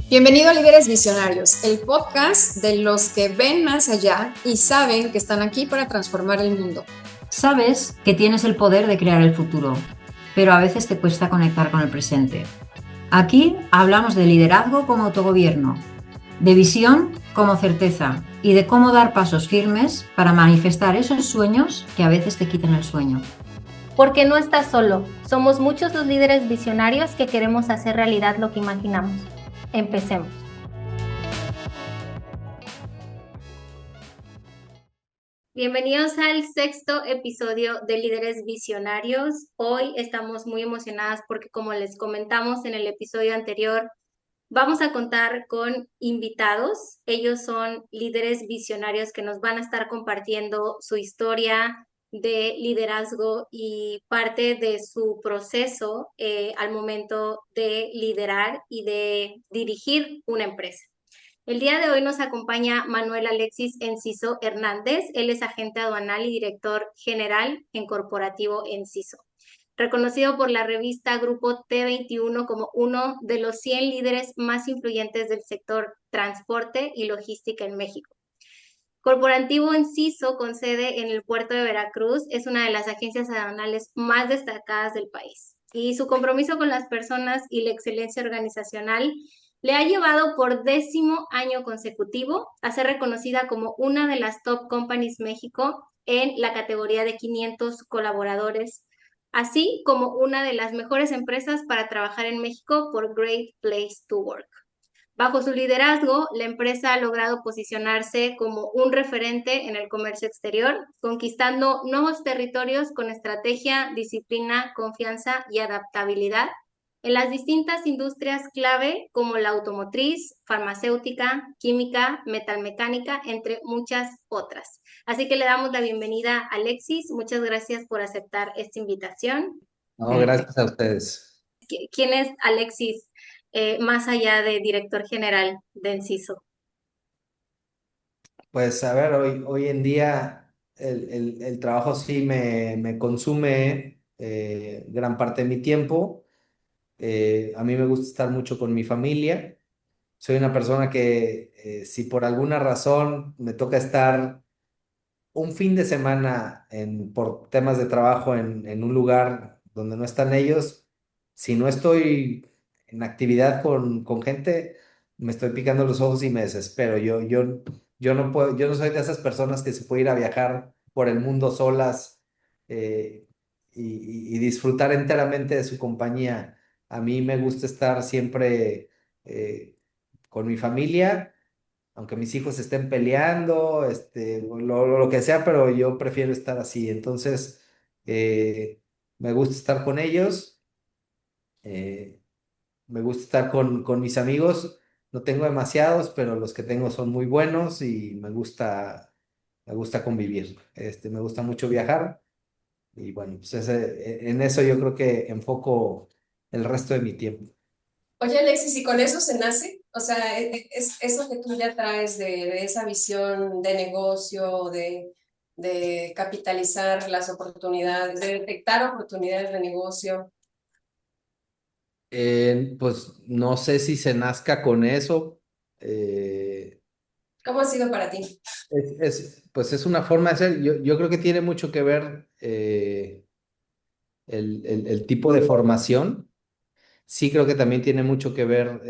Bienvenido a Líderes Visionarios, el podcast de los que ven más allá y saben que están aquí para transformar el mundo. Sabes que tienes el poder de crear el futuro, pero a veces te cuesta conectar con el presente. Aquí hablamos de liderazgo como autogobierno, de visión como certeza y de cómo dar pasos firmes para manifestar esos sueños que a veces te quitan el sueño. Porque no estás solo, somos muchos los líderes visionarios que queremos hacer realidad lo que imaginamos. Empecemos. Bienvenidos al sexto episodio de Líderes Visionarios. Hoy estamos muy emocionadas porque, como les comentamos en el episodio anterior, vamos a contar con invitados. Ellos son líderes visionarios que nos van a estar compartiendo su historia de liderazgo y parte de su proceso al momento de liderar y de dirigir una empresa. El día de hoy nos acompaña Manuel Alexis Enciso Hernández. Él es agente aduanal y director general en Corporativo Enciso, reconocido por la revista Grupo T21 como uno de los 100 líderes más influyentes del sector transporte y logística en México. Corporativo Enciso, con sede en el puerto de Veracruz, es una de las agencias aduanales más destacadas del país. Y su compromiso con las personas y la excelencia organizacional le ha llevado por 10º año consecutivo a ser reconocida como una de las Top Companies México en la categoría de 500 colaboradores, así como una de las mejores empresas para trabajar en México por Great Place to Work. Bajo su liderazgo, la empresa ha logrado posicionarse como un referente en el comercio exterior, conquistando nuevos territorios con estrategia, disciplina, confianza y adaptabilidad en las distintas industrias clave como la automotriz, farmacéutica, química, metalmecánica, entre muchas otras. Así que le damos la bienvenida a Alexis. Muchas gracias por aceptar esta invitación. No, gracias a ustedes. ¿Quién es Alexis más allá de director general de Enciso? Pues a ver, hoy en día el trabajo sí me consume gran parte de mi tiempo. A mí me gusta estar mucho con mi familia. Soy una persona que si por alguna razón me toca estar un fin de semana por temas de trabajo en un lugar donde no están ellos, si no estoy en actividad con gente, me estoy picando los ojos y me desespero. Yo no puedo, yo no soy de esas personas que se puede ir a viajar por el mundo solas y disfrutar enteramente de su compañía. A mí me gusta estar siempre con mi familia, aunque mis hijos estén peleando, lo que sea, pero yo prefiero estar así. Entonces, me gusta estar con ellos, eh, me gusta estar con mis amigos. No tengo demasiados, pero los que tengo son muy buenos y me gusta convivir. Me gusta mucho viajar y bueno, pues en eso yo creo que enfoco el resto de mi tiempo. Oye, Alexis, ¿y con eso se nace? O sea, es eso que tú ya traes de esa visión de negocio, de capitalizar las oportunidades, de detectar oportunidades de negocio. Pues no sé si se nazca con eso. eh, ¿Cómo ha sido para ti? pues es una forma de ser. Yo creo que tiene mucho que ver el tipo de formación. Sí creo que también tiene mucho que ver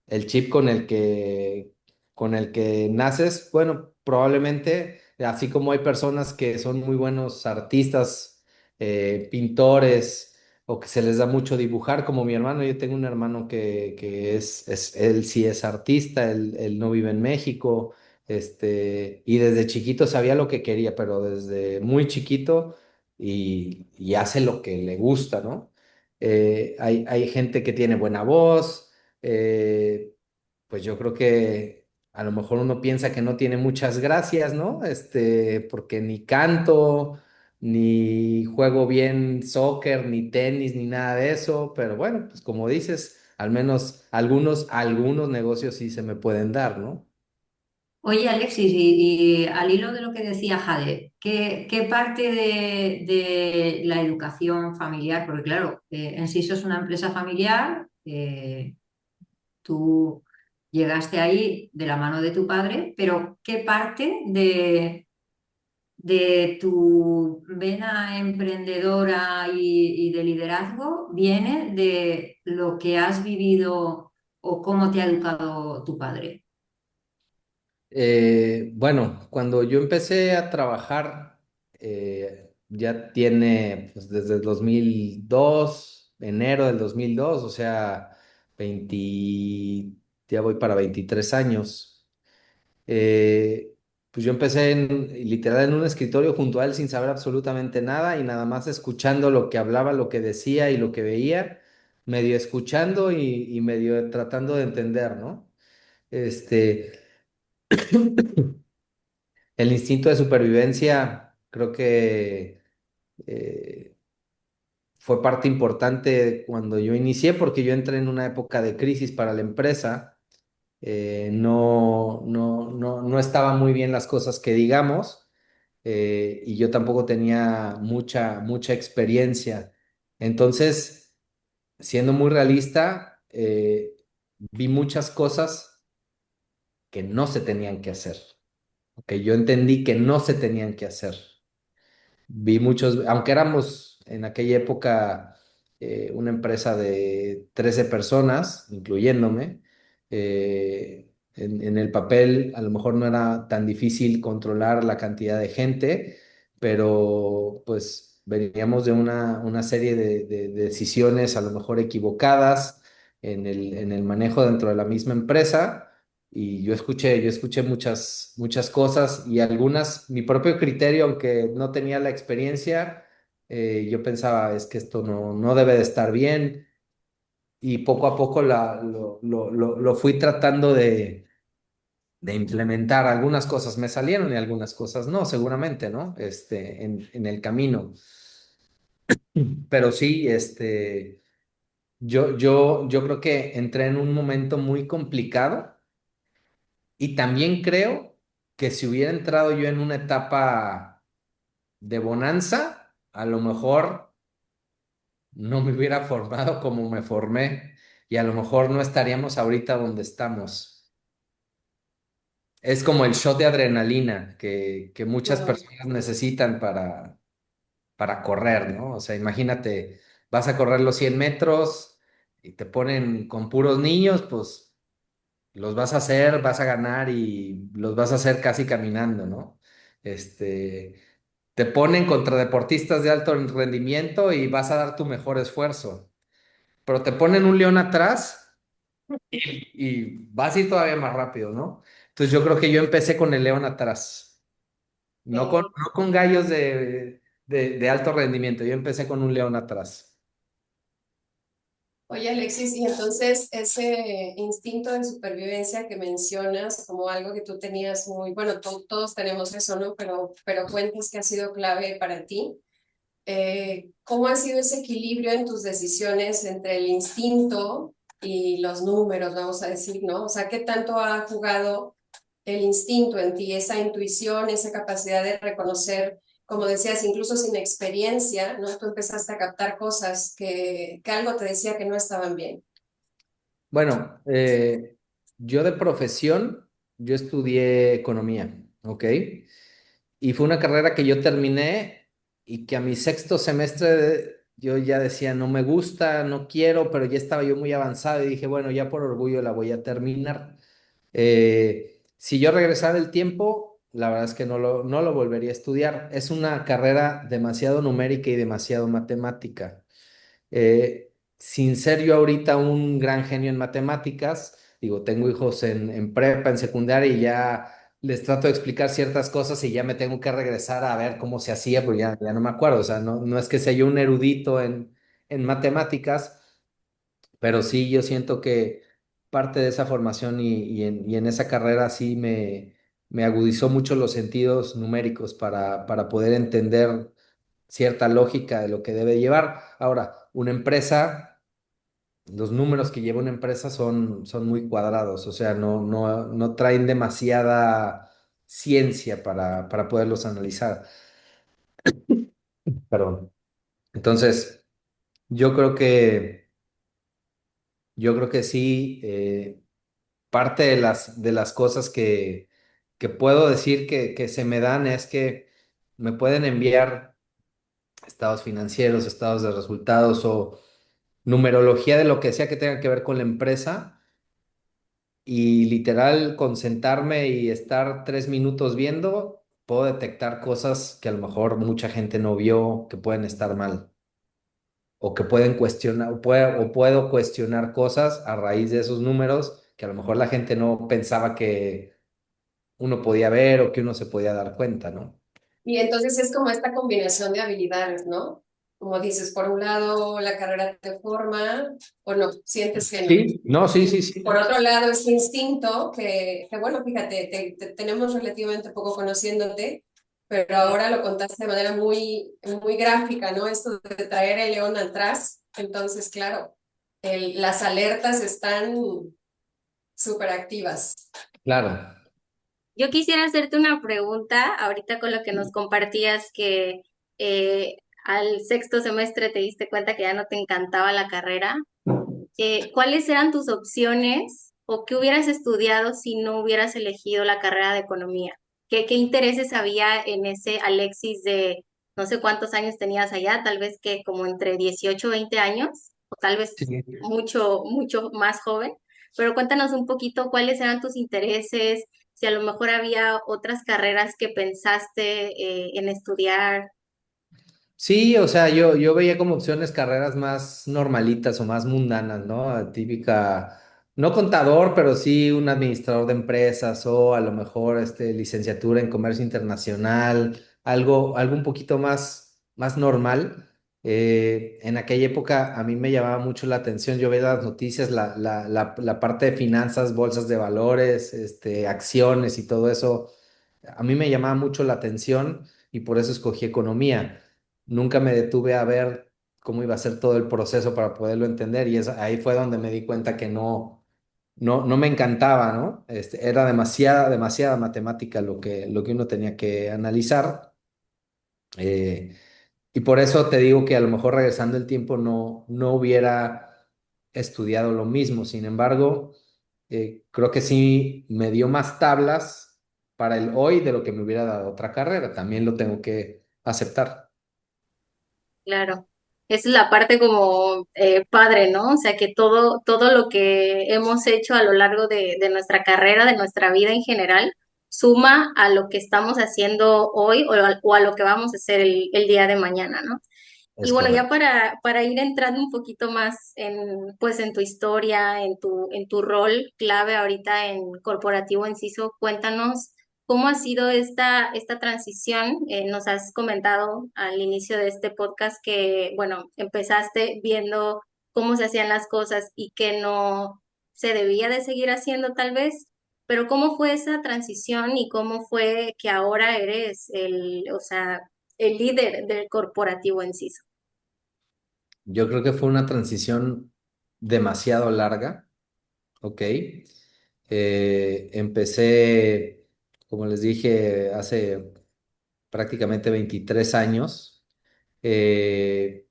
el chip con el que naces. Bueno, probablemente, así como hay personas que son muy buenos artistas, pintores, o que se les da mucho dibujar, como mi hermano. Yo tengo un hermano que él sí es artista, él no vive en México, y desde chiquito sabía lo que quería, pero desde muy chiquito y hace lo que le gusta, ¿no? Hay gente que tiene buena voz, pues yo creo que a lo mejor uno piensa que no tiene muchas gracias, ¿no? Porque ni canto, ni juego bien soccer, ni tenis, ni nada de eso, pero bueno, pues como dices, al menos algunos negocios sí se me pueden dar, ¿no? Oye, Alexis, y al hilo de lo que decía Jade, ¿qué parte de la educación familiar? Porque claro, en sí es una empresa familiar, Tú llegaste ahí de la mano de tu padre, pero ¿qué parte de tu vena emprendedora y de liderazgo viene de lo que has vivido o cómo te ha educado tu padre? Bueno, cuando yo empecé a trabajar, ya tiene pues, desde el 2002, enero del 2002, o sea, 20, ya voy para 23 años. Eh, pues yo empecé literal en un escritorio junto a él sin saber absolutamente nada y nada más escuchando lo que hablaba, lo que decía y lo que veía, medio escuchando y medio tratando de entender, ¿no? Este, el instinto de supervivencia creo que eh, fue parte importante cuando yo inicié porque yo entré en una época de crisis para la empresa. No estaban muy bien las cosas que digamos, y yo tampoco tenía mucha experiencia. Entonces, siendo muy realista, vi muchas cosas que no se tenían que hacer, que yo entendí que no se tenían que hacer. Vi muchos, aunque éramos en aquella época una empresa de 13 personas, incluyéndome, en el papel a lo mejor no era tan difícil controlar la cantidad de gente, pero pues veníamos de una serie de decisiones a lo mejor equivocadas en el manejo dentro de la misma empresa. Y yo escuché muchas cosas y algunas, mi propio criterio, aunque no tenía la experiencia, yo pensaba, es que esto no debe de estar bien. Y poco a poco lo fui tratando de implementar. Algunas cosas me salieron y algunas cosas no, seguramente, ¿no? En el camino. Pero sí, yo creo que entré en un momento muy complicado. Y también creo que si hubiera entrado yo en una etapa de bonanza, a lo mejor no me hubiera formado como me formé y a lo mejor no estaríamos ahorita donde estamos. Es como el shot de adrenalina que muchas No. personas necesitan para correr, ¿no? O sea, imagínate, vas a correr los 100 metros y te ponen con puros niños, pues los vas a hacer, vas a ganar y los vas a hacer casi caminando, ¿no? Este, te ponen contra deportistas de alto rendimiento y vas a dar tu mejor esfuerzo, pero te ponen un león atrás y vas a ir todavía más rápido, ¿no? Entonces yo creo que yo empecé con el león atrás, no con gallos de alto rendimiento, yo empecé con un león atrás. Oye, Alexis, y entonces ese instinto de supervivencia que mencionas como algo que tú tenías muy, bueno, todos tenemos eso, ¿no? Pero cuentas que ha sido clave para ti. ¿Cómo ha sido ese equilibrio en tus decisiones entre el instinto y los números, vamos a decir, ¿no? O sea, ¿qué tanto ha jugado el instinto en ti, esa intuición, esa capacidad de reconocer, como decías, incluso sin experiencia, ¿no? Tú empezaste a captar cosas que algo te decía que no estaban bien. Bueno, yo de profesión, yo estudié economía, ¿ok? Y fue una carrera que yo terminé y que a mi sexto semestre yo ya decía, no me gusta, no quiero, pero ya estaba yo muy avanzado y dije, bueno, ya por orgullo la voy a terminar. Si yo regresara el tiempo, la verdad es que no lo volvería a estudiar. Es una carrera demasiado numérica y demasiado matemática. Sin ser yo ahorita un gran genio en matemáticas, digo, tengo hijos en prepa, en secundaria y ya les trato de explicar ciertas cosas y ya me tengo que regresar a ver cómo se hacía, porque ya no me acuerdo. O sea, no es que sea yo un erudito en matemáticas, pero sí yo siento que parte de esa formación y en esa carrera sí me agudizó mucho los sentidos numéricos para poder entender cierta lógica de lo que debe llevar. Ahora, una empresa, los números que lleva una empresa son muy cuadrados, o sea, no traen demasiada ciencia para poderlos analizar. Perdón. Entonces, yo creo que yo creo que sí, parte de las cosas que puedo decir que se me dan es que me pueden enviar estados financieros, estados de resultados o numerología de lo que sea que tenga que ver con la empresa y literal concentrarme y estar 3 minutos viendo, puedo detectar cosas que a lo mejor mucha gente no vio que pueden estar mal o que pueden cuestionar o puedo cuestionar cosas a raíz de esos números que a lo mejor la gente no pensaba que uno podía ver o que uno se podía dar cuenta, ¿no? Y entonces es como esta combinación de habilidades, ¿no? Como dices, por un lado la carrera te forma, o no, sientes que no. Sí, no, sí, sí, Y por sí. otro lado, ese instinto que bueno, fíjate, tenemos relativamente poco conociéndote, pero ahora lo contaste de manera muy gráfica, ¿no? Esto de traer el león atrás. Entonces, claro, las alertas están súper activas. Claro. Yo quisiera hacerte una pregunta ahorita con lo que nos compartías que eh, al sexto semestre te diste cuenta que ya no te encantaba la carrera. ¿Cuáles eran tus opciones o qué hubieras estudiado si no hubieras elegido la carrera de economía? ¿Qué intereses había en ese Alexis de no sé cuántos años tenías allá? Tal vez que como entre 18 o 20 años, o tal vez Sí. mucho más joven. Pero cuéntanos un poquito cuáles eran tus intereses, si a lo mejor había otras carreras que pensaste en estudiar. Sí, o sea, yo veía como opciones carreras más normalitas o más mundanas, ¿no? Típica, no contador, pero sí un administrador de empresas o a lo mejor licenciatura en comercio internacional, algo un poquito más normal. En aquella época a mí me llamaba mucho la atención, yo veía las noticias, la parte de finanzas, bolsas de valores, acciones y todo eso, a mí me llamaba mucho la atención y por eso escogí economía. Nunca me detuve a ver cómo iba a ser todo el proceso para poderlo entender y ahí fue donde me di cuenta que no me encantaba, ¿no? Era demasiada matemática lo que uno tenía que analizar. eh, y por eso te digo que a lo mejor regresando el tiempo no hubiera estudiado lo mismo. Sin embargo, creo que sí me dio más tablas para el hoy de lo que me hubiera dado otra carrera. También lo tengo que aceptar. Claro, esa es la parte como padre, ¿no? O sea, que todo lo que hemos hecho a lo largo de nuestra carrera, de nuestra vida en general, suma a lo que estamos haciendo hoy o a lo que vamos a hacer el día de mañana, ¿no? Y Es bueno, ya correcto. para ir entrando un poquito más pues en tu historia, en tu rol clave ahorita en Corporativo Enciso, cuéntanos cómo ha sido esta transición. Nos has comentado al inicio de este podcast que, bueno, empezaste viendo cómo se hacían las cosas y que no se debía de seguir haciendo tal vez, pero ¿cómo fue esa transición y cómo fue que ahora eres o sea, el líder del Corporativo Enciso? Yo creo que fue una transición demasiado larga, ¿ok? Empecé, como les dije, hace prácticamente 23 años eh,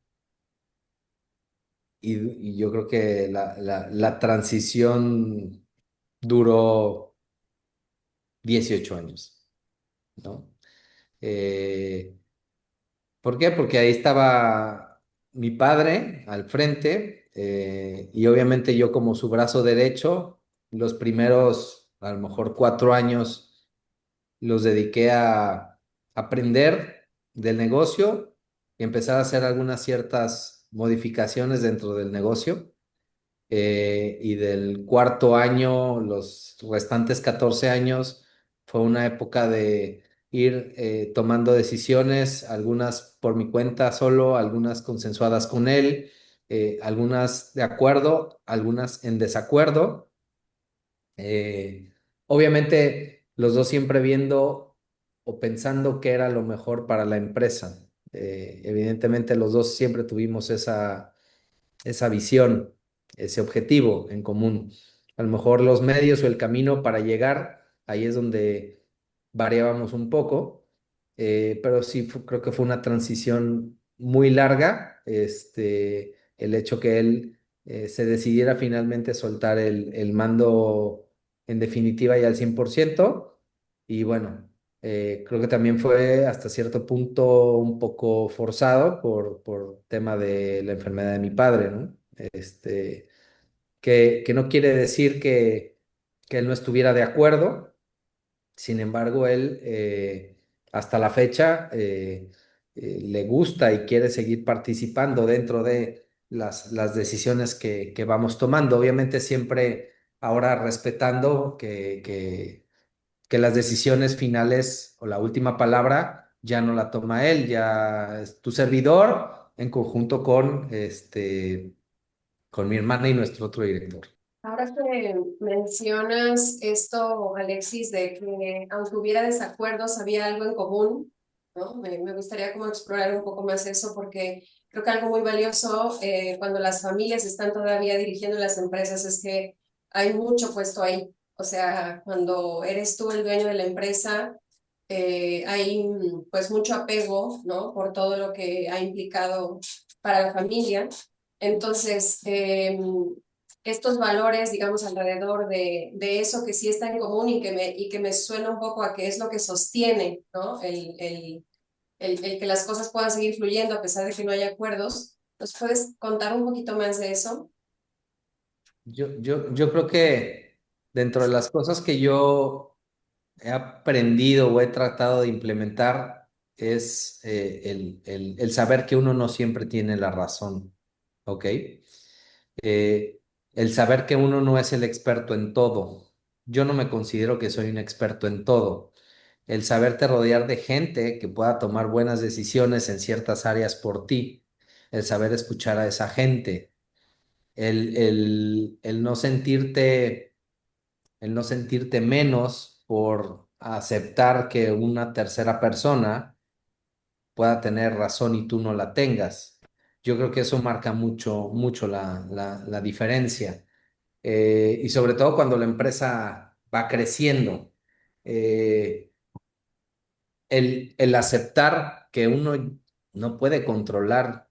y yo creo que la transición duró 18 años, ¿no? Eh, ¿Por qué? Porque ahí estaba mi padre al frente y obviamente yo como su brazo derecho, los primeros a lo mejor 4 años los dediqué a aprender del negocio y empezar a hacer algunas ciertas modificaciones dentro del negocio. Y del cuarto año, los restantes 14 años, fue una época de ir tomando decisiones, algunas por mi cuenta solo, algunas consensuadas con él, algunas de acuerdo, algunas en desacuerdo. Eh, Obviamente, los dos siempre viendo o pensando qué era lo mejor para la empresa. Evidentemente, los dos siempre tuvimos esa visión, ese objetivo en común. A lo mejor los medios o el camino para llegar, ahí es donde variábamos un poco, pero sí creo que fue una transición muy larga, el hecho que él se decidiera finalmente soltar el mando en definitiva y al 100%. Y bueno, creo que también fue hasta cierto punto un poco forzado por tema de la enfermedad de mi padre, ¿no? Que no quiere decir que él no estuviera de acuerdo. Sin embargo, él hasta la fecha le gusta y quiere seguir participando dentro de las decisiones que vamos tomando. Obviamente siempre ahora respetando que las decisiones finales o la última palabra ya no la toma él, ya es tu servidor en conjunto con mi hermana y nuestro otro director. Ahora que mencionas esto, Alexis, de que aunque hubiera desacuerdos, había algo en común, ¿no? Me gustaría como explorar un poco más eso porque creo que algo muy valioso cuando las familias están todavía dirigiendo las empresas es que hay mucho puesto ahí. O sea, cuando eres tú el dueño de la empresa, hay pues mucho apego, ¿no? Por todo lo que ha implicado para la familia. Entonces, estos valores, digamos, alrededor de eso que sí está en común y que me suena un poco a qué es lo que sostiene, ¿no? El que las cosas puedan seguir fluyendo a pesar de que no haya acuerdos. ¿Nos puedes contar un poquito más de eso? Yo creo que dentro de las cosas que yo he aprendido o he tratado de implementar es el saber que uno no siempre tiene la razón, ¿ok? El saber que uno no es el experto en todo. Yo no me considero que soy un experto en todo. El saberte rodear de gente que pueda tomar buenas decisiones en ciertas áreas por ti. El saber escuchar a esa gente. El no sentirte el no sentirte menos por aceptar que una tercera persona pueda tener razón y tú no la tengas. Yo creo que eso marca mucho, mucho la diferencia. Y sobre todo cuando la empresa va creciendo. Eh, el aceptar que uno no puede controlar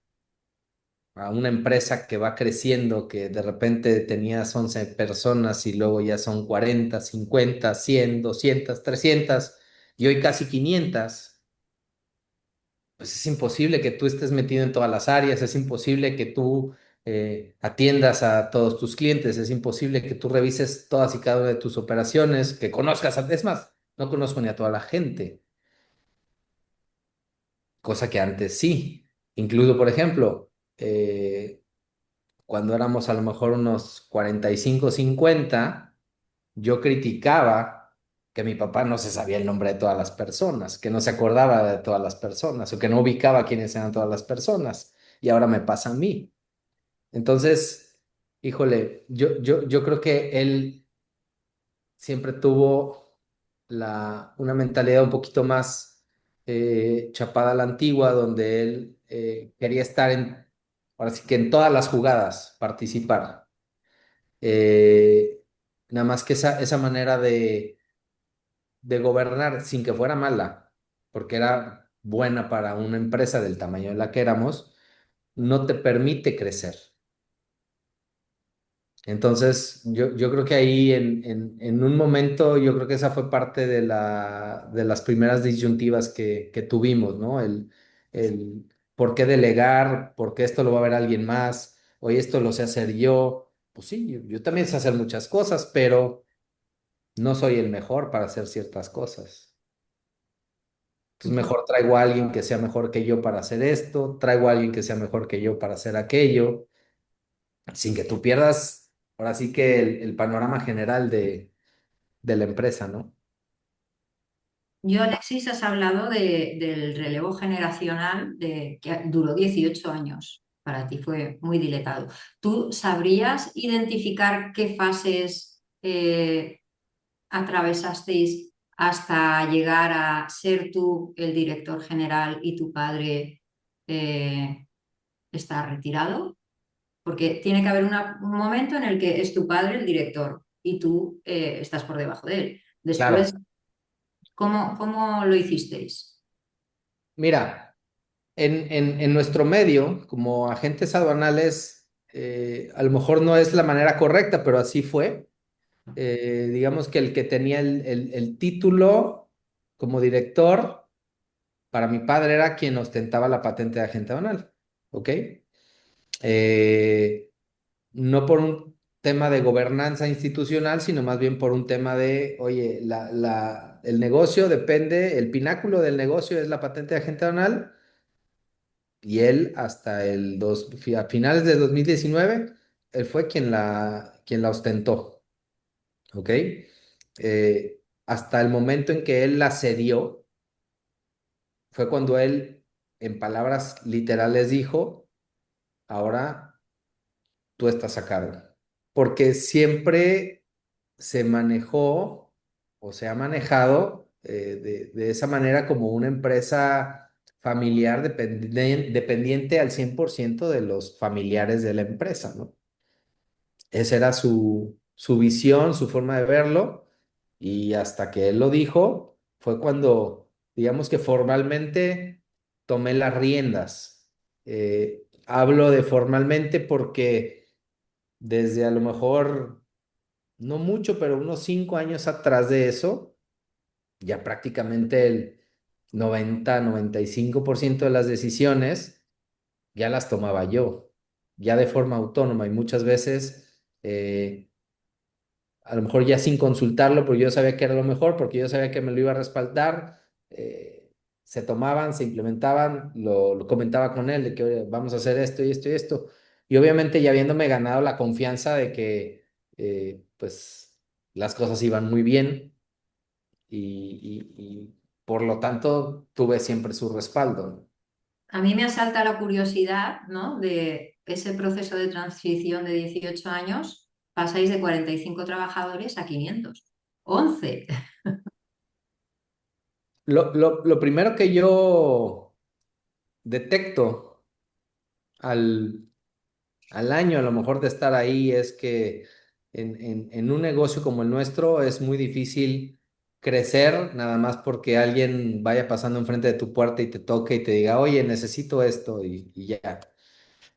a una empresa que va creciendo, que de repente tenías 11 personas y luego ya son 40, 50, 100, 200, 300 y hoy casi 500, pues es imposible que tú estés metido en todas las áreas, es imposible que tú atiendas a todos tus clientes, es imposible que tú revises todas y cada una de tus operaciones, que conozcas, es más, no conozco ni a toda la gente, cosa que antes sí. Incluso, por ejemplo, cuando éramos a lo mejor unos 45 50 yo criticaba que mi papá no se sabía el nombre de todas las personas, que no se acordaba de todas las personas o que no ubicaba quiénes eran todas las personas. Y ahora me pasa a mí. Entonces, híjole, yo creo que él siempre tuvo una mentalidad un poquito más chapada a la antigua, donde él quería estar ahora sí que en todas las jugadas, participar. Eh, Nada más que esa manera de gobernar sin que fuera mala, porque era buena para una empresa del tamaño de la que éramos, no te permite crecer. Entonces, yo creo que ahí en un momento, yo creo que esa fue parte de las primeras disyuntivas que tuvimos, ¿no? El por qué delegar, por qué esto lo va a ver alguien más, hoy esto lo sé hacer yo. Pues sí, yo también sé hacer muchas cosas, pero no soy el mejor para hacer ciertas cosas. Entonces mejor traigo a alguien que sea mejor que yo para hacer esto, traigo a alguien que sea mejor que yo para hacer aquello, sin que tú pierdas ahora sí que el panorama general de la empresa, ¿no? Yo, Alexis, has hablado del relevo generacional que duró 18 años. Para ti fue muy dilatado. ¿Tú sabrías identificar qué fases atravesasteis hasta llegar a ser tú el director general y tu padre eh, está retirado? Porque tiene que haber un momento en el que es tu padre el director y tú estás por debajo de él. Claro. Después, ¿cómo lo hicisteis? Mira, en nuestro medio, como agentes aduanales, a lo mejor no es la manera correcta, pero así fue. Digamos que el que tenía el título como director, para mi padre era quien ostentaba la patente de agente aduanal, ¿ok? Eh, no por un tema de gobernanza institucional, sino más bien por un tema de, oye, el negocio depende, el pináculo del negocio es la patente de agente aduanal y él hasta a finales de 2019, él fue quien la ostentó, ¿ok? Hasta el momento en que él la cedió, fue cuando él, en palabras literales, dijo, ahora tú estás a cargo. Porque siempre se manejó o se ha manejado de esa manera como una empresa familiar dependiente al 100% de los familiares de la empresa, ¿no? Esa era su visión, su forma de verlo, y hasta que él lo dijo, fue cuando, digamos que formalmente tomé las riendas. Hablo de formalmente porque desde a lo mejor, no mucho, pero unos 5 años atrás de eso, ya prácticamente el 90-95% de las decisiones ya las tomaba yo, ya de forma autónoma y muchas veces a lo mejor ya sin consultarlo, porque yo sabía que era lo mejor, porque yo sabía que me lo iba a respaldar, se tomaban, se implementaban, lo comentaba con él de que "Oye, vamos a hacer esto y esto y esto". Y obviamente ya habiéndome ganado la confianza de que pues las cosas iban muy bien y por lo tanto tuve siempre su respaldo. A mí me asalta la curiosidad, ¿no? De ese proceso de transición de 18 años, pasáis de 45 trabajadores a 500. 11. Lo primero que yo detecto al al año a lo mejor de estar ahí es que en un negocio como el nuestro es muy difícil crecer nada más porque alguien vaya pasando enfrente de tu puerta y te toque y te diga, oye, necesito esto y ya.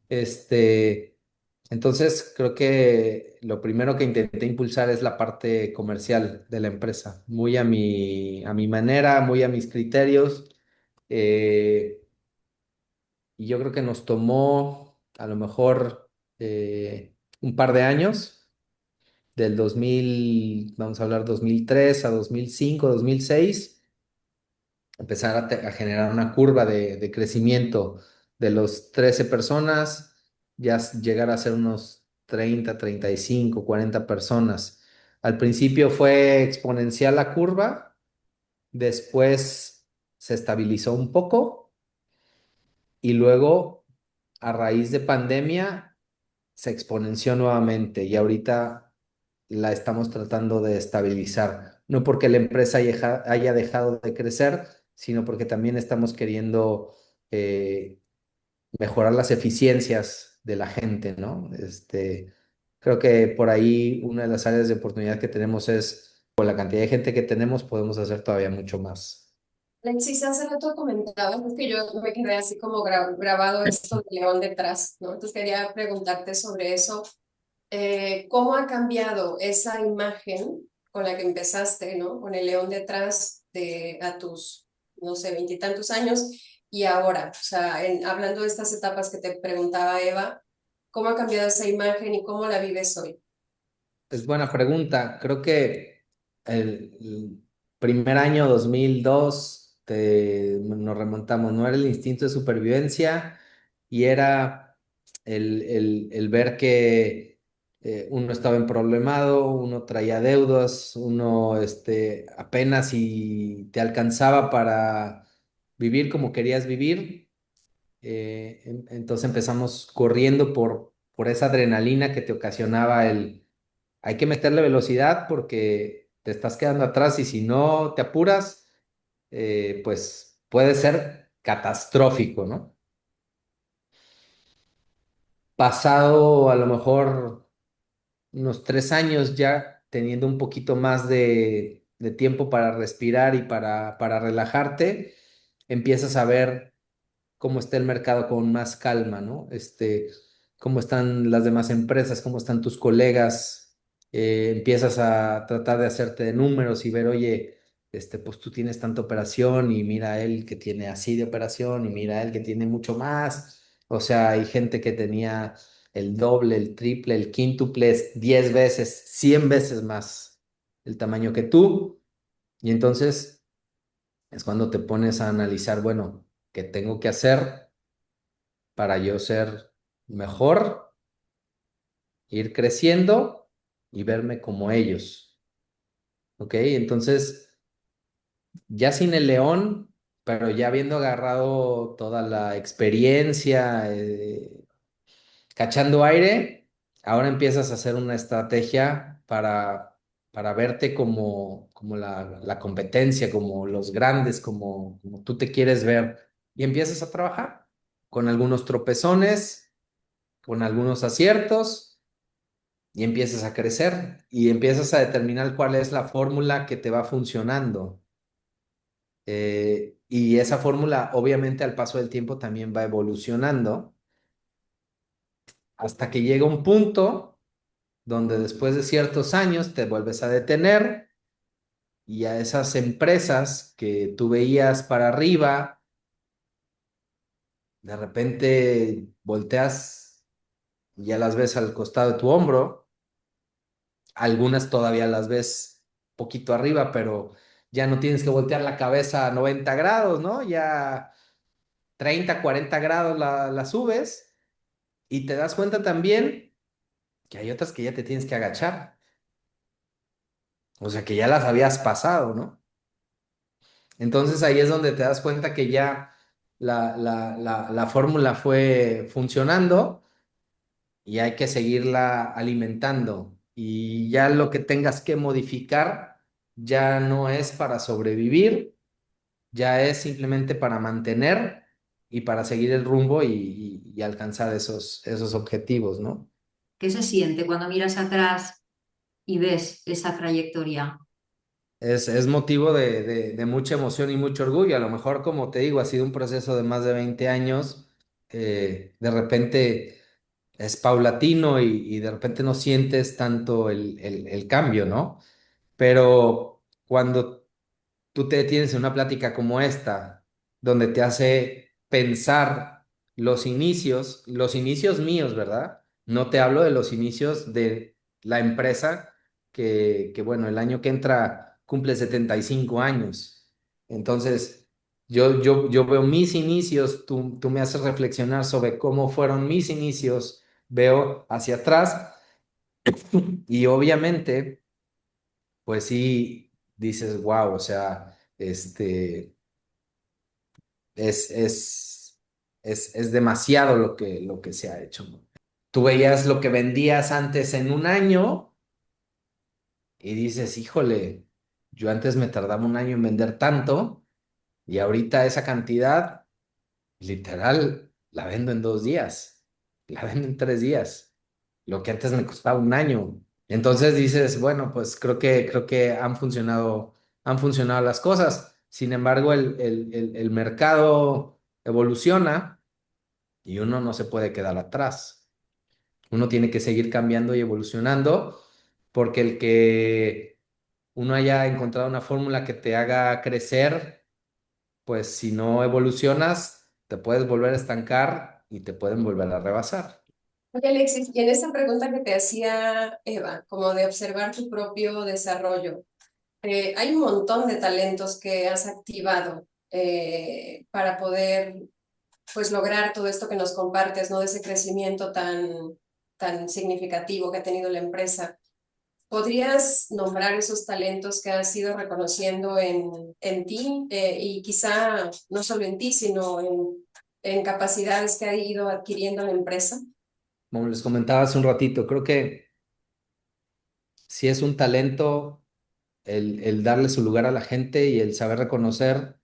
Este, entonces creo que lo primero que intenté impulsar es la parte comercial de la empresa, muy a mi manera, muy a mis criterios. eh, y yo creo que nos tomó a lo mejor un par de años, del 2000, vamos a hablar 2003 a 2005, 2006, empezar a generar una curva de crecimiento de los 13 personas, ya llegar a ser unos 30, 35, 40 personas. Al principio fue exponencial la curva, después se estabilizó un poco y luego, a raíz de pandemia, se exponenció nuevamente y ahorita la estamos tratando de estabilizar. No porque la empresa haya dejado de crecer, sino porque también estamos queriendo eh, mejorar las eficiencias de la gente, ¿no? Creo que por ahí una de las áreas de oportunidad que tenemos es, con la cantidad de gente que tenemos, podemos hacer todavía mucho más. Alexis, hace rato comentabas, es que yo me quedé así como grabado esto de León detrás, ¿no? Entonces quería preguntarte sobre eso. ¿Cómo ha cambiado esa imagen con la que empezaste, ¿no? Con el león detrás a tus, no sé, veintitantos años y ahora? O sea, hablando de estas etapas que te preguntaba Eva, ¿cómo ha cambiado esa imagen y cómo la vives hoy? Es buena pregunta. Creo que el primer año, 2002, nos remontamos, no era el instinto de supervivencia y era el ver que uno estaba emproblemado, uno traía deudas, uno apenas y te alcanzaba para vivir como querías vivir. Entonces empezamos corriendo por esa adrenalina que te ocasionaba hay que meterle velocidad porque te estás quedando atrás y si no te apuras, pues puede ser catastrófico, ¿no? Pasado a lo mejor unos 3 años ya teniendo un poquito más de tiempo para respirar y para relajarte, empiezas a ver cómo está el mercado con más calma, ¿no? cómo están las demás empresas, cómo están tus colegas, empiezas a tratar de hacerte de números y ver, oye, pues tú tienes tanta operación y mira él que tiene así de operación y mira él que tiene mucho más. O sea, hay gente que tenía el doble, el triple, el quíntuple, 10 veces, 100 veces más el tamaño que tú. Y entonces es cuando te pones a analizar, bueno, ¿qué tengo que hacer para yo ser mejor, ir creciendo y verme como ellos? ¿Ok? Entonces, ya sin el león, pero ya habiendo agarrado toda la experiencia, cachando aire, ahora empiezas a hacer una estrategia para verte como la competencia, como los grandes, como tú te quieres ver. Y empiezas a trabajar con algunos tropezones, con algunos aciertos, y empiezas a crecer y empiezas a determinar cuál es la fórmula que te va funcionando. Y esa fórmula, obviamente, al paso del tiempo también va evolucionando hasta que llega un punto donde después de ciertos años te vuelves a detener y a esas empresas que tú veías para arriba, de repente volteas y ya las ves al costado de tu hombro, algunas todavía las ves poquito arriba, pero ya no tienes que voltear la cabeza a 90 grados, ¿no? Ya 30, 40 grados la subes y te das cuenta también que hay otras que ya te tienes que agachar, o sea que ya las habías pasado, ¿no? Entonces ahí es donde te das cuenta que ya la fórmula fue funcionando y hay que seguirla alimentando. Y ya lo que tengas que modificar ya no es para sobrevivir, ya es simplemente para mantener y para seguir el rumbo y alcanzar esos objetivos, ¿no? ¿Qué se siente cuando miras atrás y ves esa trayectoria? Es motivo de mucha emoción y mucho orgullo. A lo mejor, como te digo, ha sido un proceso de más de 20 años. De repente es paulatino y de repente no sientes tanto el cambio, ¿no? Pero cuando tú te detienes en una plática como esta, donde te hace pensar los inicios míos, ¿verdad? No te hablo de los inicios de la empresa bueno, el año que entra cumple 75 años. Entonces, yo veo mis inicios, tú me haces reflexionar sobre cómo fueron mis inicios, veo hacia atrás y obviamente pues sí, dices, wow, o sea, es, es, es demasiado lo que se ha hecho, ¿no? Tú veías lo que vendías antes en un año y dices, híjole, yo antes me tardaba un año en vender tanto y ahorita esa cantidad, literal, la vendo en 2 días, la vendo en 3 días, lo que antes me costaba un año. Entonces dices, bueno, pues creo que han funcionado las cosas. Sin embargo, el mercado evoluciona y uno no se puede quedar atrás. Uno tiene que seguir cambiando y evolucionando porque el que uno haya encontrado una fórmula que te haga crecer, pues si no evolucionas, te puedes volver a estancar y te pueden volver a rebasar. Oye, Alexis, y en esa pregunta que te hacía Eva, como de observar tu propio desarrollo, hay un montón de talentos que has activado para poder pues lograr todo esto que nos compartes, ¿no? De ese crecimiento tan significativo que ha tenido la empresa. ¿Podrías nombrar esos talentos que has ido reconociendo en ti y quizá no solo en ti, sino en capacidades que ha ido adquiriendo la empresa? Como les comentaba hace un ratito, creo que si es un talento el darle su lugar a la gente y el saber reconocer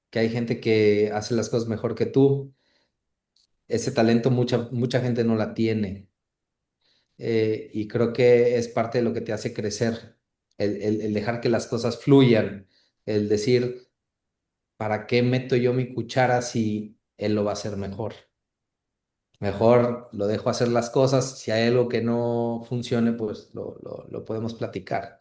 que hay gente que hace las cosas mejor que tú. Ese talento mucha gente no la tiene. Y creo que es parte de lo que te hace crecer, el dejar que las cosas fluyan, el decir, ¿para qué meto yo mi cuchara si él lo va a hacer mejor? Mejor lo dejo hacer las cosas. Si hay algo que no funcione, pues lo podemos platicar.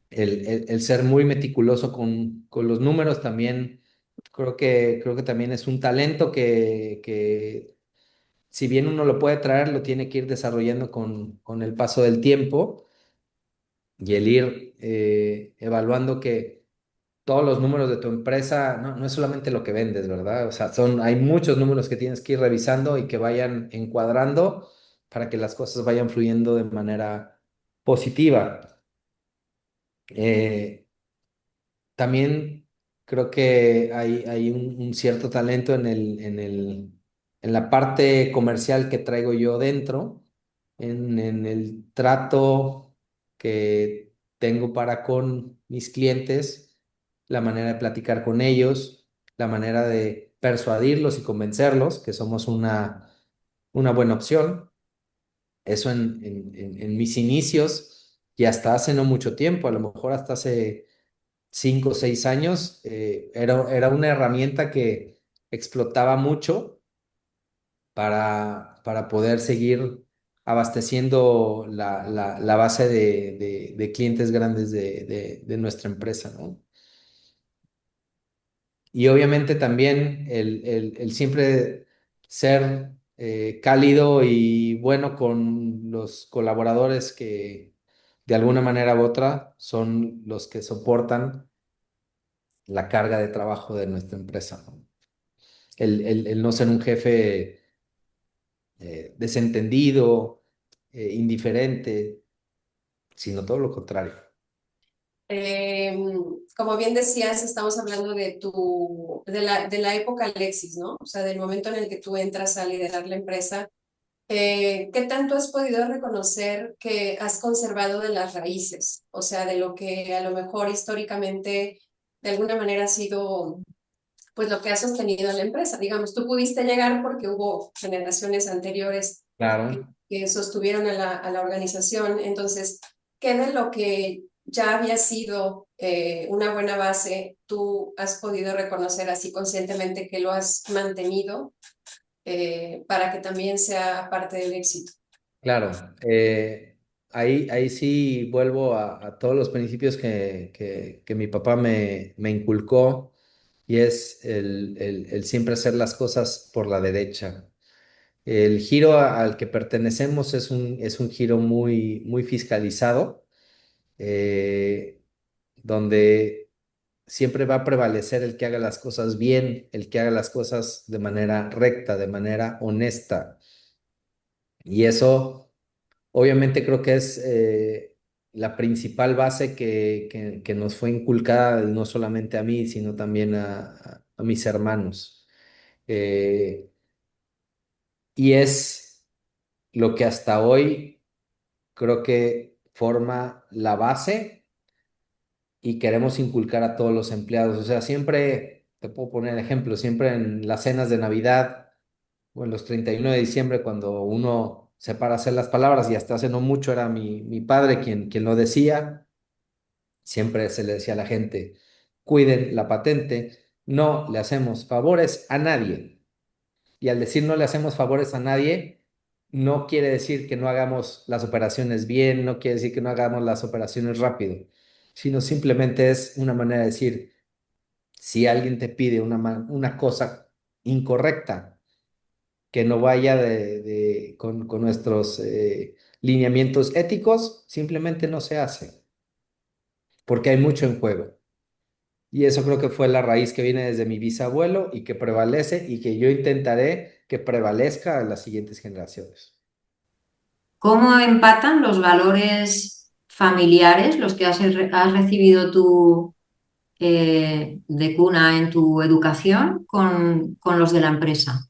El ser muy meticuloso con los números también, creo que también es un talento que si bien uno lo puede traer, lo tiene que ir desarrollando con el paso del tiempo y el ir evaluando que todos los números de tu empresa no es solamente lo que vendes, ¿verdad? O sea, hay muchos números que tienes que ir revisando y que vayan encuadrando para que las cosas vayan fluyendo de manera positiva. Eh, También creo que hay un cierto talento en la parte comercial que traigo yo dentro, en el trato que tengo para con mis clientes, la manera de platicar con ellos, la manera de persuadirlos y convencerlos que somos una buena opción. Eso en mis inicios y hasta hace no mucho tiempo, a lo mejor hasta hace 5 o 6 años, era una herramienta que explotaba mucho para poder seguir abasteciendo la base de clientes grandes de nuestra empresa, ¿no? Y obviamente también el siempre ser cálido y bueno con los colaboradores que de alguna manera u otra son los que soportan la carga de trabajo de nuestra empresa, ¿no? El no ser un jefe desentendido, indiferente, sino todo lo contrario. Eh, Como bien decías, estamos hablando de la época Alexis, ¿no? O sea, del momento en el que tú entras a liderar la empresa. ¿Qué tanto has podido reconocer que has conservado de las raíces? O sea, de lo que a lo mejor históricamente de alguna manera ha sido pues lo que ha sostenido a la empresa. Digamos, tú pudiste llegar porque hubo generaciones anteriores Claro, que sostuvieron a la organización. Entonces, ¿qué de lo que ya había sido una buena base, tú has podido reconocer así conscientemente que lo has mantenido para que también sea parte del éxito? claro. Ahí sí vuelvo a todos los principios que mi papá me inculcó y es el siempre hacer las cosas por la derecha. El giro al que pertenecemos es un giro muy fiscalizado, eh, donde siempre va a prevalecer el que haga las cosas bien, el que haga las cosas de manera recta, de manera honesta. Y eso, obviamente, creo que es la principal base que nos fue inculcada, no solamente a mí, sino también a mis hermanos. Eh, y es lo que hasta hoy creo que forma la base y queremos inculcar a todos los empleados. O sea, siempre, te puedo poner ejemplo, siempre en las cenas de Navidad o en los 31 de diciembre, cuando uno se para a hacer las palabras, y hasta hace no mucho era mi padre quien lo decía, siempre se le decía a la gente, cuiden la patente, no le hacemos favores a nadie. Y al decir no le hacemos favores a nadie, no quiere decir que no hagamos las operaciones bien, no quiere decir que no hagamos las operaciones rápido, sino simplemente es una manera de decir, si alguien te pide una cosa incorrecta, que no vaya con nuestros lineamientos éticos, simplemente no se hace, porque hay mucho en juego. Y eso creo que fue la raíz que viene desde mi bisabuelo y que prevalece y que yo intentaré que prevalezca en las siguientes generaciones. ¿Cómo empatan los valores familiares, los que has recibido tú de cuna en tu educación, con los de la empresa?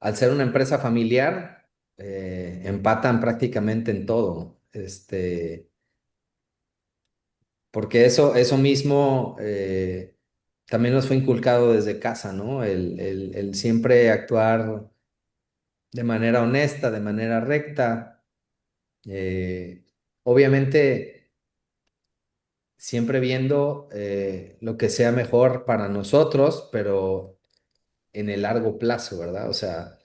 Al ser una empresa familiar, empatan prácticamente en todo, porque eso mismo también nos fue inculcado desde casa, ¿no? El siempre actuar de manera honesta, de manera recta, eh, obviamente siempre viendo lo que sea mejor para nosotros, pero en el largo plazo, ¿verdad? O sea,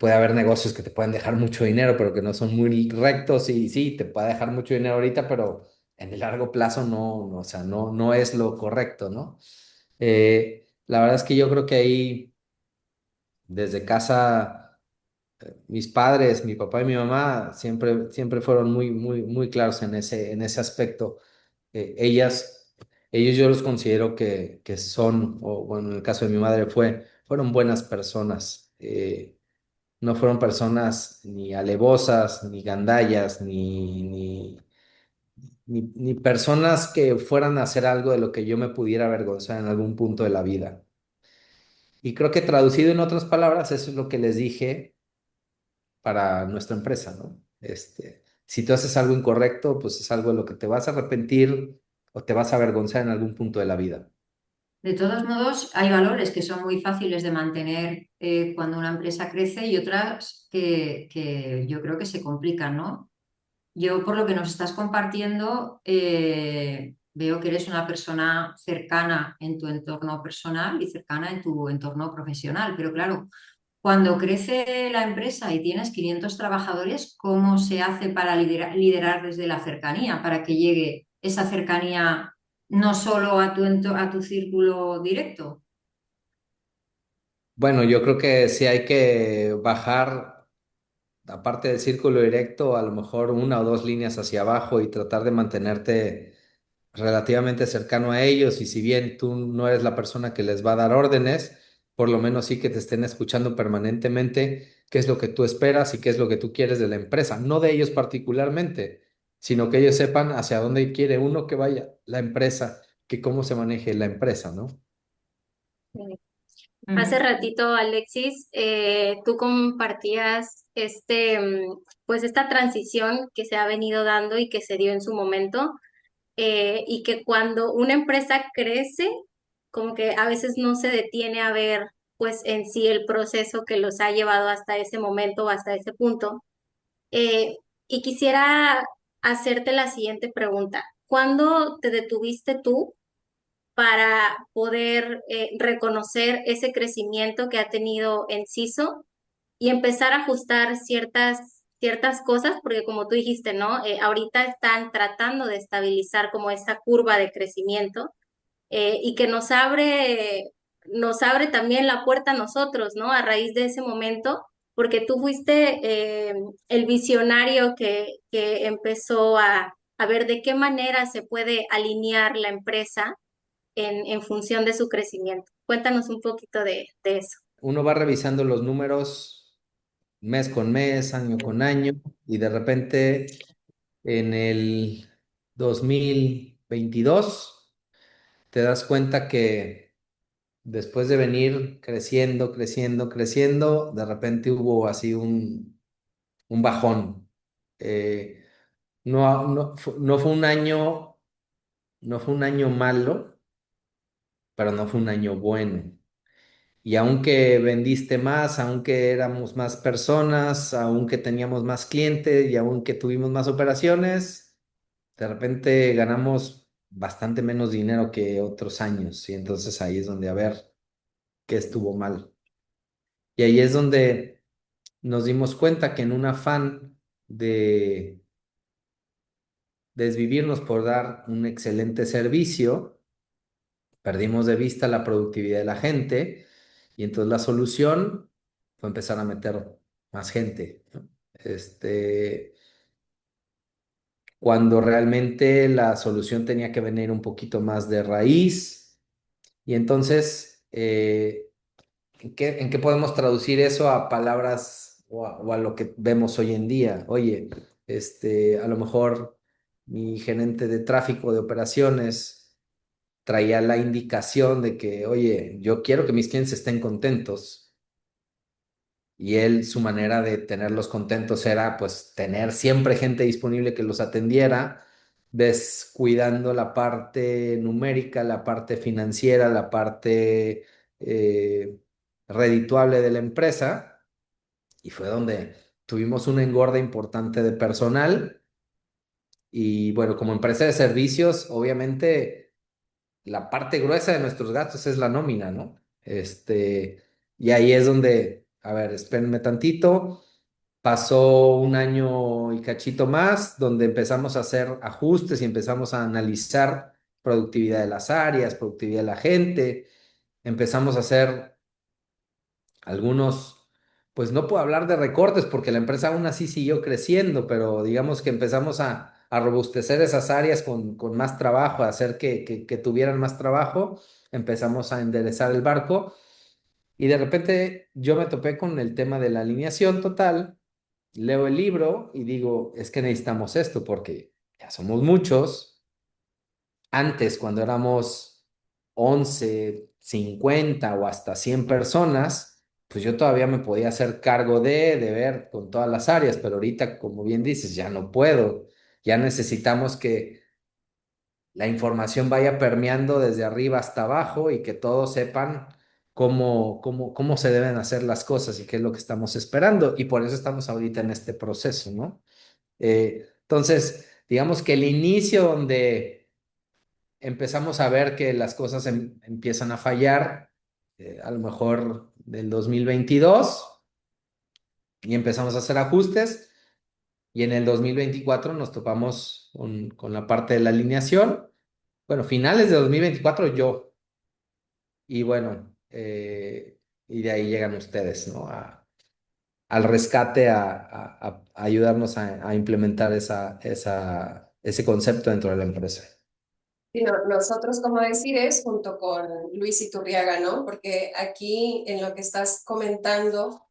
puede haber negocios que te pueden dejar mucho dinero, pero que no son muy rectos y sí, te puede dejar mucho dinero ahorita, pero en el largo plazo o sea, no es lo correcto, ¿no? La verdad es que yo creo que ahí desde casa, mis padres, mi papá y mi mamá siempre fueron muy claros en ese aspecto. Ellos yo los considero que son, o bueno, en el caso de mi madre fueron buenas personas. No fueron personas ni alevosas, ni gandallas, ni personas que fueran a hacer algo de lo que yo me pudiera avergonzar en algún punto de la vida. Y creo que traducido en otras palabras, eso es lo que les dije para nuestra empresa, ¿no? Si tú haces algo incorrecto, pues es algo de lo que te vas a arrepentir o te vas a avergonzar en algún punto de la vida. De todos modos, hay valores que son muy fáciles de mantener cuando una empresa crece y otras que yo creo que se complican, ¿no? Yo, por lo que nos estás compartiendo, veo que eres una persona cercana en tu entorno personal y cercana en tu entorno profesional. Pero claro, cuando crece la empresa y tienes 500 trabajadores, ¿cómo se hace para liderar desde la cercanía, para que llegue esa cercanía no solo a a tu círculo directo? Bueno, yo creo que sí hay que bajar, aparte del círculo directo, a lo mejor una o dos líneas hacia abajo y tratar de mantenerte relativamente cercano a ellos y si bien tú no eres la persona que les va a dar órdenes, por lo menos sí que te estén escuchando permanentemente qué es lo que tú esperas y qué es lo que tú quieres de la empresa, no de ellos particularmente, sino que ellos sepan hacia dónde quiere uno que vaya la empresa, que cómo se maneje la empresa, ¿no? Hace Ujú. ratito, Alexis, tú compartías pues esta transición que se ha venido dando y que se dio en su momento, y que cuando una empresa crece, como que a veces no se detiene a ver, pues en sí el proceso que los ha llevado hasta ese momento o hasta ese punto. Y quisiera hacerte la siguiente pregunta. ¿Cuándo te detuviste tú para poder reconocer ese crecimiento que ha tenido en CISO y empezar a ajustar ciertas cosas? Porque como tú dijiste, ¿no? Ahorita están tratando de estabilizar como esa curva de crecimiento, y que nos abre también la puerta a nosotros, ¿no? A raíz de ese momento, porque tú fuiste el visionario que empezó a ver de qué manera se puede alinear la empresa en función de su crecimiento. Cuéntanos un poquito de eso. Uno va revisando los números mes con mes, año con año y de repente en el 2022 te das cuenta que después de venir creciendo, de repente hubo así un bajón. Eh, no fue un año, no fue un año malo, pero no fue un año bueno. Y aunque vendiste más, aunque éramos más personas, aunque teníamos más clientes y aunque tuvimos más operaciones, de repente ganamos bastante menos dinero que otros años. Y entonces ahí es donde a ver qué estuvo mal. Y ahí es donde nos dimos cuenta que en un afán de desvivirnos por dar un excelente servicio, perdimos de vista la productividad de la gente y entonces la solución fue empezar a meter más gente, ¿no? Cuando realmente la solución tenía que venir un poquito más de raíz y entonces, ¿en qué podemos traducir eso a palabras o a lo que vemos hoy en día? Oye, a lo mejor mi gerente de tráfico de operaciones traía la indicación de que, oye, yo quiero que mis clientes estén contentos. Y él, su manera de tenerlos contentos era pues tener siempre gente disponible que los atendiera, descuidando la parte numérica, la parte financiera, la parte eh, redituable de la empresa. Y fue donde tuvimos una engorda importante de personal. Y bueno, como empresa de servicios, obviamente la parte gruesa de nuestros gastos es la nómina, ¿no? Y ahí es donde a ver, espérenme tantito. Pasó un año y cachito más, donde empezamos a hacer ajustes y empezamos a analizar productividad de las áreas, productividad de la gente. Empezamos a hacer algunos, pues no puedo hablar de recortes porque la empresa aún así siguió creciendo, pero digamos que empezamos a robustecer esas áreas con más trabajo, a hacer que tuvieran más trabajo. Empezamos a enderezar el barco y de repente yo me topé con el tema de la alineación total. Leo el libro y digo, es que necesitamos esto porque ya somos muchos. Antes, cuando éramos 11 50 o hasta 100 personas, pues yo todavía me podía hacer cargo de ver con todas las áreas, pero ahorita, como bien dices, ya no puedo. Ya necesitamos que la información vaya permeando desde arriba hasta abajo y que todos sepan cómo se deben hacer las cosas y qué es lo que estamos esperando. Y por eso estamos ahorita en este proceso, ¿no? Entonces, digamos que el inicio donde empezamos a ver que las cosas empiezan a fallar, a lo mejor del 2022, y empezamos a hacer ajustes, y en el 2024 nos topamos con la parte de la alineación. Bueno, finales de 2024 yo, y bueno, y de ahí llegan ustedes, ¿no? Al rescate, a ayudarnos a implementar ese concepto dentro de la empresa. Sí, nosotros, como decir, es junto con Luis Iturriaga, ¿no? Porque aquí en lo que estás comentando,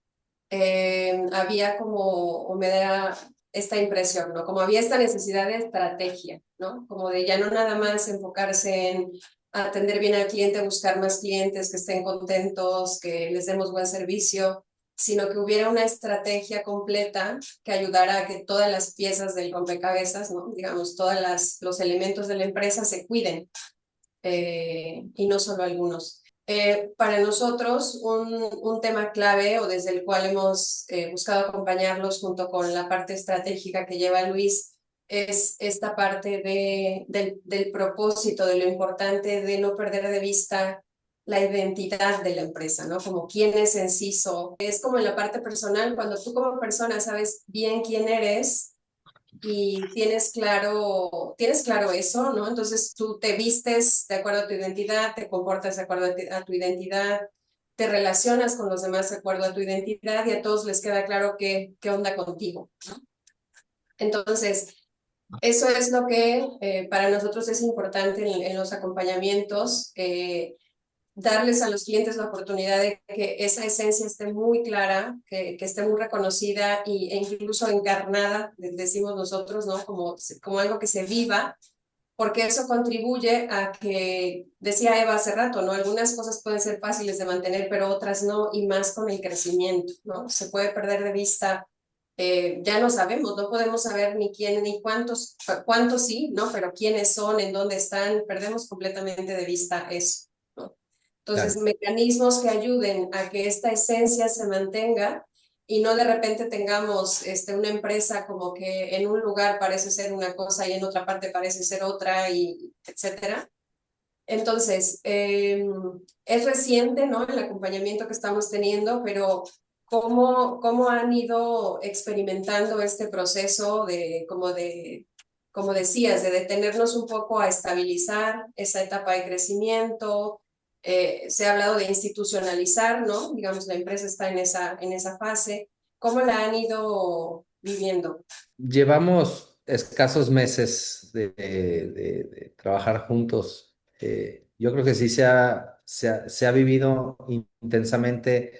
había como, o me da esta impresión, ¿no? Como había esta necesidad de estrategia, ¿no? Como de ya no nada más enfocarse en atender bien al cliente, buscar más clientes que estén contentos, que les demos buen servicio, sino que hubiera una estrategia completa que ayudara a que todas las piezas del rompecabezas, ¿no? Digamos, los elementos de la empresa se cuiden, y no solo algunos. Para nosotros, un tema clave o desde el cual hemos buscado acompañarlos junto con la parte estratégica que lleva Luis es esta parte del propósito, de lo importante de no perder de vista la identidad de la empresa, ¿no? Como quiénes en sí son. Es como en la parte personal, cuando tú como persona sabes bien quién eres y tienes claro eso, ¿no? Entonces tú te vistes de acuerdo a tu identidad, te comportas de acuerdo a tu identidad, te relacionas con los demás de acuerdo a tu identidad y a todos les queda claro qué onda contigo, ¿no? Entonces, eso es lo que para nosotros es importante en los acompañamientos, darles a los clientes la oportunidad de que esa esencia esté muy clara, que esté muy reconocida e incluso encarnada, decimos nosotros, ¿no? Como algo que se viva, porque eso contribuye a que, decía Eva hace rato, ¿no? Algunas cosas pueden ser fáciles de mantener, pero otras no, y más con el crecimiento, ¿no? Se puede perder de vista, ya no sabemos, no podemos saber ni quién ni cuántos sí, ¿no? Pero quiénes son, en dónde están, perdemos completamente de vista eso, ¿no? Entonces, Claro, mecanismos que ayuden a que esta esencia se mantenga y no de repente tengamos una empresa como que en un lugar parece ser una cosa y en otra parte parece ser otra, y etcétera. Entonces, es reciente, ¿no? El acompañamiento que estamos teniendo, pero ¿cómo han ido experimentando este proceso como decías, de detenernos un poco a estabilizar esa etapa de crecimiento? Se ha hablado de institucionalizar, ¿no? Digamos, la empresa está en esa fase. ¿Cómo la han ido viviendo? llevamos escasos meses de trabajar juntos. Yo creo que sí se ha vivido intensamente.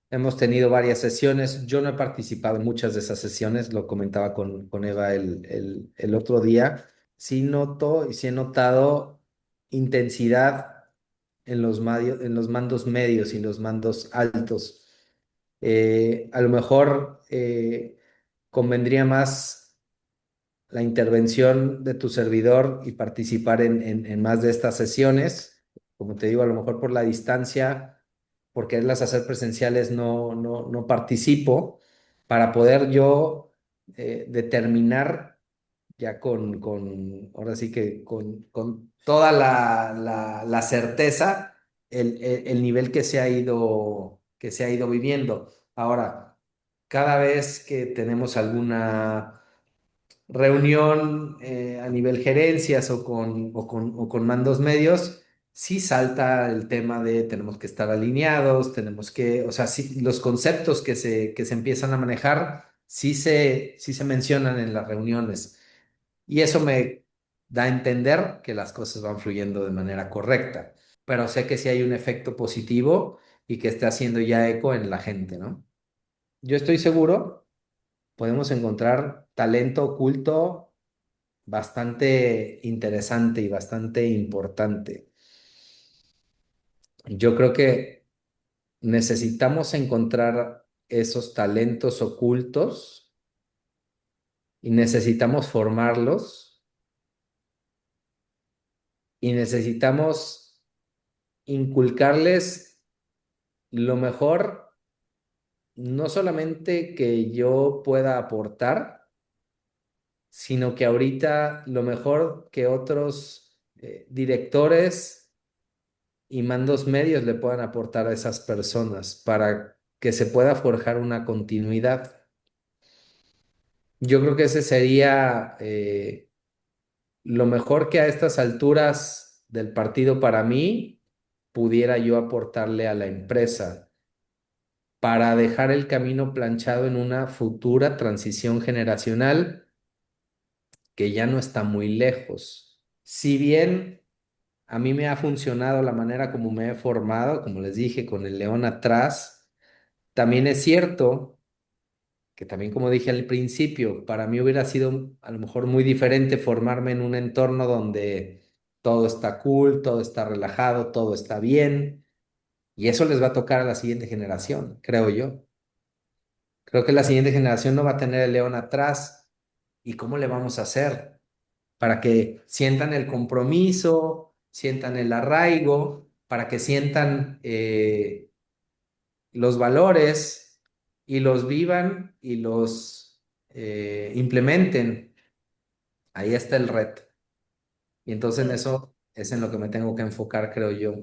Hemos tenido varias sesiones. Yo no he participado en muchas de esas sesiones, lo comentaba con Eva el otro día. Sí noto y sí he notado intensidad en los mandos medios y los mandos altos. A lo mejor convendría más la intervención de tu servidor y participar en más de estas sesiones. Como te digo, a lo mejor por la distancia, por quererlas hacer presenciales, no participo para poder yo determinar ya ahora sí que con toda la certeza, el nivel que se ha ido viviendo. Ahora, cada vez que tenemos alguna reunión a nivel gerencias o con mandos medios, sí salta el tema de tenemos que estar alineados, tenemos que, o sea, sí, los conceptos que se empiezan a manejar sí se mencionan en las reuniones y eso me da a entender que las cosas van fluyendo de manera correcta, pero sé que sí hay un efecto positivo y que está haciendo ya eco en la gente, ¿no? Yo estoy seguro, podemos encontrar talento oculto bastante interesante y bastante importante. Yo creo que necesitamos encontrar esos talentos ocultos y necesitamos formarlos y necesitamos inculcarles lo mejor, no solamente que yo pueda aportar, sino que ahorita lo mejor que otros directores y mandos medios le puedan aportar a esas personas para que se pueda forjar una continuidad. Yo creo que ese sería lo mejor que a estas alturas del partido para mí pudiera yo aportarle a la empresa para dejar el camino planchado en una futura transición generacional que ya no está muy lejos. Si bien a mí me ha funcionado la manera como me he formado, como les dije, con el león atrás, también es cierto que también como dije al principio, para mí hubiera sido a lo mejor muy diferente formarme en un entorno donde todo está cool, todo está relajado, todo está bien, y eso les va a tocar a la siguiente generación, creo yo. Creo que la siguiente generación no va a tener el león atrás. ¿Y cómo le vamos a hacer para que sientan el compromiso, sientan el arraigo, para que sientan los valores y los vivan y los implementen? Ahí está el reto. Y entonces en eso es en lo que me tengo que enfocar, creo yo.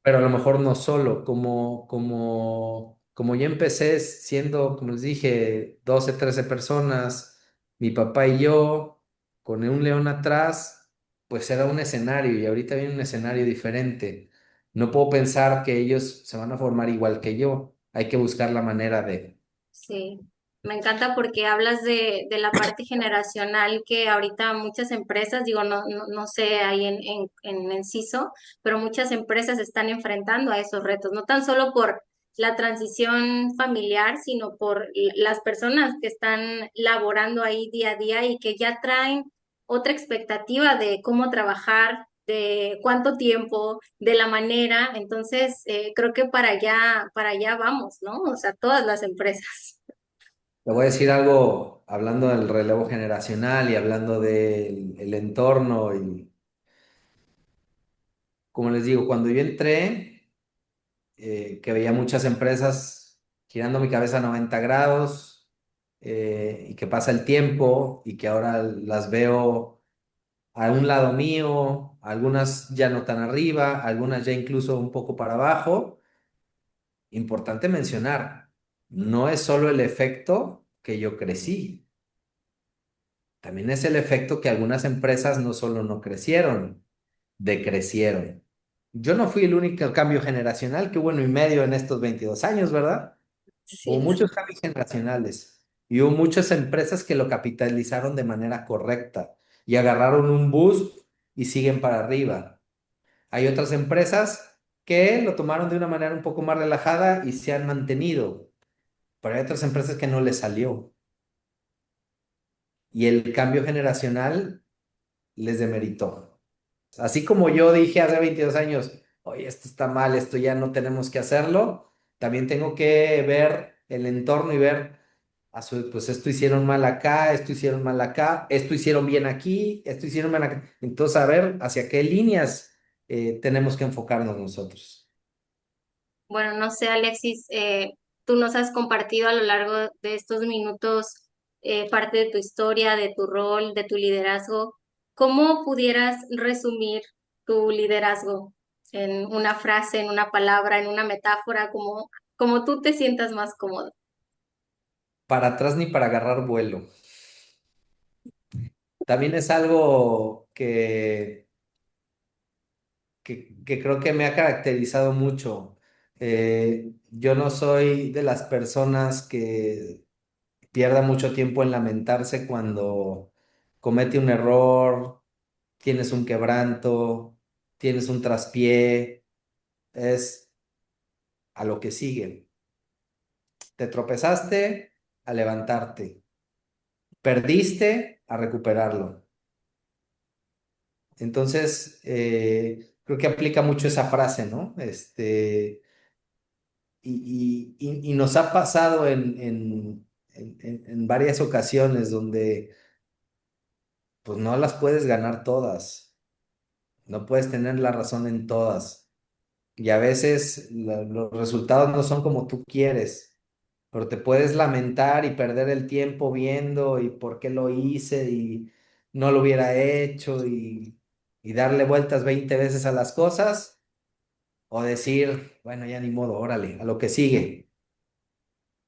Pero a lo mejor no solo, como yo empecé siendo, como les dije, 12 13 personas, mi papá y yo, con un león atrás, pues era un escenario y ahorita viene un escenario diferente. No puedo pensar que ellos se van a formar igual que yo. Hay que buscar la manera de... Sí, me encanta porque hablas de la parte generacional que ahorita muchas empresas, digo, no sé ahí en Enciso, pero muchas empresas están enfrentando a esos retos, no tan solo por la transición familiar, sino por las personas que están laborando ahí día a día y que ya traen otra expectativa de cómo trabajar, de cuánto tiempo, de la manera. Entonces, creo que para allá vamos, ¿no? O sea, todas las empresas. Te voy a decir algo hablando del relevo generacional y hablando del el entorno y como les digo, cuando yo entré, que veía muchas empresas girando mi cabeza a 90 grados y que pasa el tiempo y que ahora las veo a un lado mío, algunas ya no tan arriba, algunas ya incluso un poco para abajo. Importante mencionar, no es solo el efecto que yo crecí, también es el efecto que algunas empresas no solo no crecieron, decrecieron. Yo no fui el único cambio generacional, que hubo uno y medio en estos 22 años, ¿verdad? Hubo Sí, muchos cambios generacionales y hubo muchas empresas que lo capitalizaron de manera correcta y agarraron un boost y siguen para arriba. Hay otras empresas que lo tomaron de una manera un poco más relajada y se han mantenido, pero hay otras empresas que no les salió y el cambio generacional les demeritó. Así como yo dije hace 22 años, oye, esto está mal, esto ya no tenemos que hacerlo, también tengo que ver el entorno y ver, pues esto hicieron mal acá, esto hicieron mal acá, esto hicieron bien aquí, esto hicieron mal acá. Entonces, a ver hacia qué líneas tenemos que enfocarnos nosotros. bueno, no sé, Alexis, tú nos has compartido a lo largo de estos minutos parte de tu historia, de tu rol, de tu liderazgo. ¿Cómo pudieras resumir tu liderazgo en una frase, en una palabra, en una metáfora? como tú te sientas más cómodo. Para atrás ni para agarrar vuelo. También es algo que creo que me ha caracterizado mucho. Yo no soy de las personas que pierda mucho tiempo en lamentarse cuando comete un error, tienes un quebranto, tienes un traspié, es a lo que sigue. Te tropezaste a levantarte, perdiste a recuperarlo. Entonces, creo que aplica mucho esa frase, ¿no? Y nos ha pasado en varias ocasiones donde pues no las puedes ganar todas, no puedes tener la razón en todas. Y a veces los resultados no son como tú quieres, pero te puedes lamentar y perder el tiempo viendo y por qué lo hice y no lo hubiera hecho y darle vueltas 20 veces a las cosas o decir, bueno, ya ni modo, órale, a lo que sigue.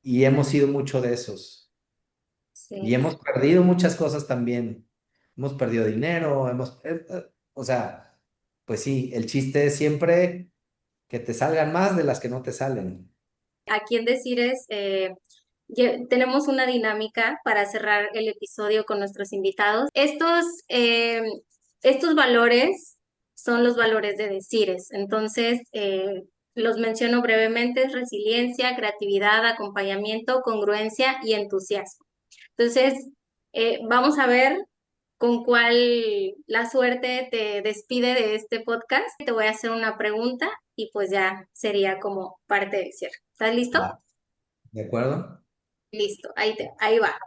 Y hemos sido mucho de esos. Y Sí. hemos perdido muchas cosas también. Hemos perdido dinero, o sea, pues sí, el chiste es siempre que te salgan más de las que no te salen. Aquí en Decires tenemos una dinámica para cerrar el episodio con nuestros invitados. Estos valores son los valores de Decires. Entonces, los menciono brevemente: es resiliencia, creatividad, acompañamiento, congruencia y entusiasmo. Entonces, vamos a ver con cuál la suerte te despide de este podcast. Te voy a hacer una pregunta y pues ya sería como parte del cierre. ¿Estás listo? Va. ¿De acuerdo? Listo, ahí va.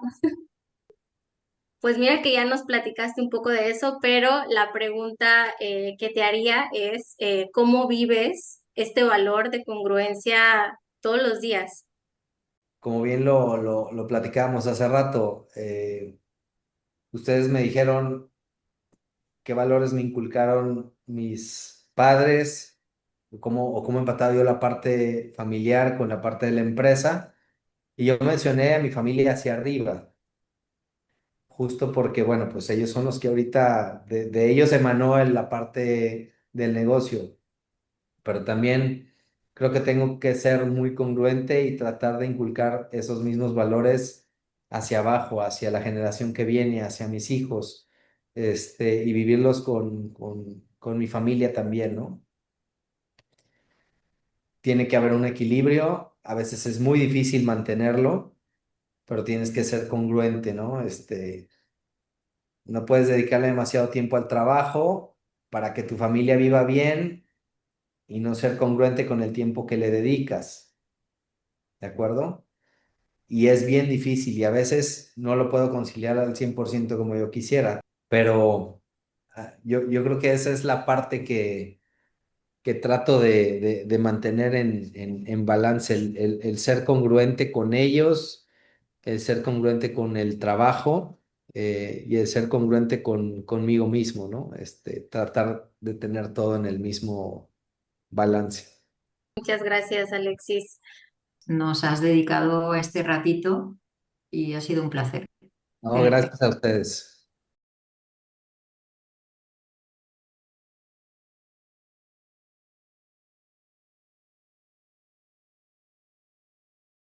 Pues mira que ya nos platicaste un poco de eso, pero la pregunta que te haría es, ¿cómo vives este valor de congruencia todos los días? Como bien lo platicábamos hace rato, ustedes me dijeron qué valores me inculcaron mis padres, o cómo he empatado yo la parte familiar con la parte de la empresa. Y yo mencioné a mi familia hacia arriba, justo porque, bueno, pues ellos son los que ahorita, de ellos emanó en la parte del negocio, pero también creo que tengo que ser muy congruente y tratar de inculcar esos mismos valores hacia abajo, hacia la generación que viene, hacia mis hijos, y vivirlos con mi familia también, ¿no? Tiene que haber un equilibrio, a veces es muy difícil mantenerlo, pero tienes que ser congruente, ¿no? No puedes dedicarle demasiado tiempo al trabajo para que tu familia viva bien y no ser congruente con el tiempo que le dedicas, ¿de acuerdo? Y es bien difícil y a veces no lo puedo conciliar al 100% como yo quisiera, pero yo creo que esa es la parte que trato de mantener en balance, el ser congruente con ellos, el ser congruente con el trabajo, y el ser congruente conmigo mismo, ¿no? Tratar de tener todo en el mismo balance. Muchas gracias, Alexis. Nos has dedicado este ratito y ha sido un placer. No, Feliz. gracias a ustedes.